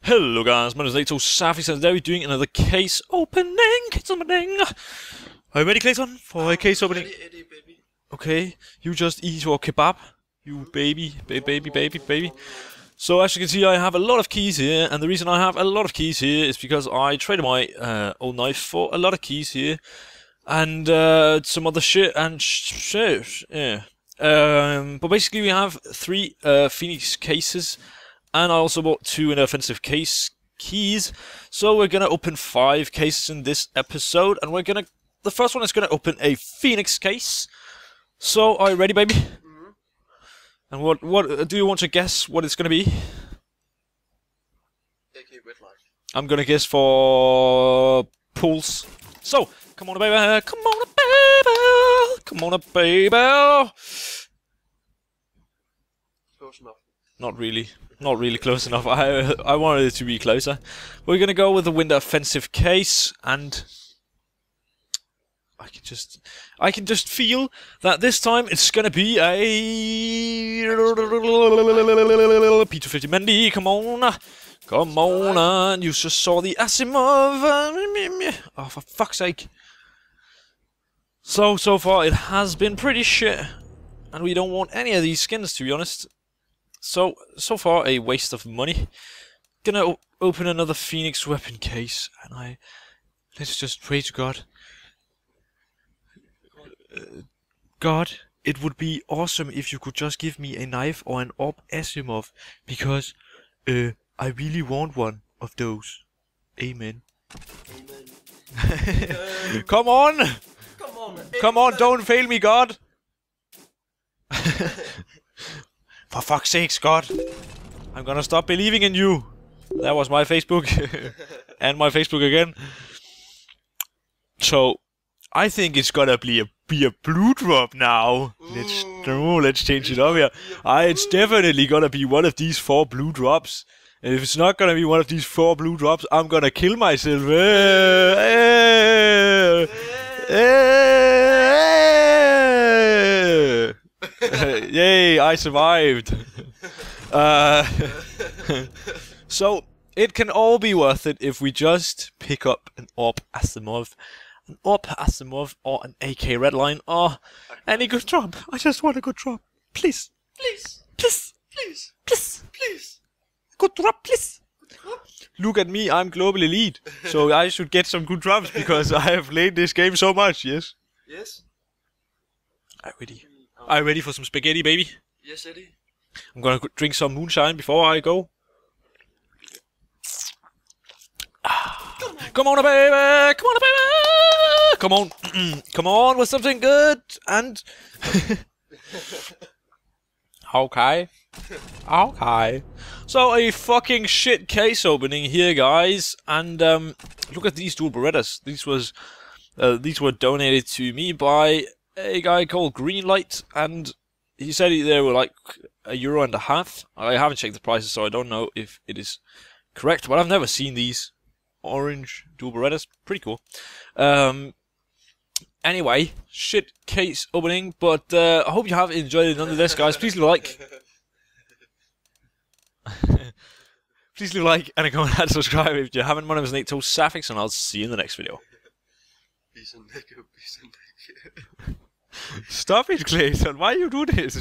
Hello guys, my name is NateSafix and today we're doing another case opening. Are you ready, Clayton, for a case opening? Ready, baby. Okay, you just eat your kebab, you baby. So as you can see, I have a lot of keys here, and the reason I have a lot of keys here is because I traded my old knife for a lot of keys here, and some other shit and shit, yeah. But basically we have 3 Phoenix cases. And I also bought 2 inoffensive case keys. So we're gonna open 5 cases in this episode, and the first one is gonna open a Phoenix case. So are you ready, baby? Mm-hmm. And what do you want to guess what it's gonna be? AK Red Light. I'm gonna guess for pulse. So come on, baby, come on, baby, come on, baby. Close enough. Not really close enough. I wanted it to be closer. We're gonna go with the winter offensive case, and I can just feel that this time it's gonna be a P250 Mendy. Come on! You just saw the Asimov. Oh, for fuck's sake! So far it has been pretty shit, and we don't want any of these skins, to be honest. So far a waste of money. Gonna open another Phoenix weapon case, and let's just pray to God. God, it would be awesome if you could just give me a knife or an AWP Asimov, because I really want one of those. Amen. Amen. Come on! Come on, don't fail me, God! For fuck's sakes, God! I'm gonna stop believing in you! That was my Facebook. And my Facebook again. So, I think it's gonna be a blue drop now. Let's change it up here. It's definitely gonna be one of these 4 blue drops. And if it's not gonna be one of these 4 blue drops, I'm gonna kill myself. Yay, I survived. So, it can all be worth it if we just pick up an AWP Asimov. An AWP Asimov or an AK Redline or any good drop. I just want a good drop. Please. Good drop, please. Look at me, I'm global elite. So I should get some good drops because I have played this game so much, yes? Yes? Are you ready for some spaghetti, baby? Yes, Eddie. I'm gonna drink some moonshine before I go. Come on, baby! Come on, baby! Come on! Come on with something good! And... Okay. So, a fucking shit case opening here, guys. And, look at these dual Berettas. These were donated to me by a guy called Greenlight, and he said they were like €1.50. I haven't checked the prices, so I don't know if it is correct, but I've never seen these orange dual Berettas. Pretty cool. Anyway, shit case opening, but I hope you have enjoyed it nonetheless, guys. Please leave a like. Please leave a like and a comment and subscribe if you haven't. My name is NateSafix, and I'll see you in the next video. Peace and neck. Stop it, Clayton. Why you do this?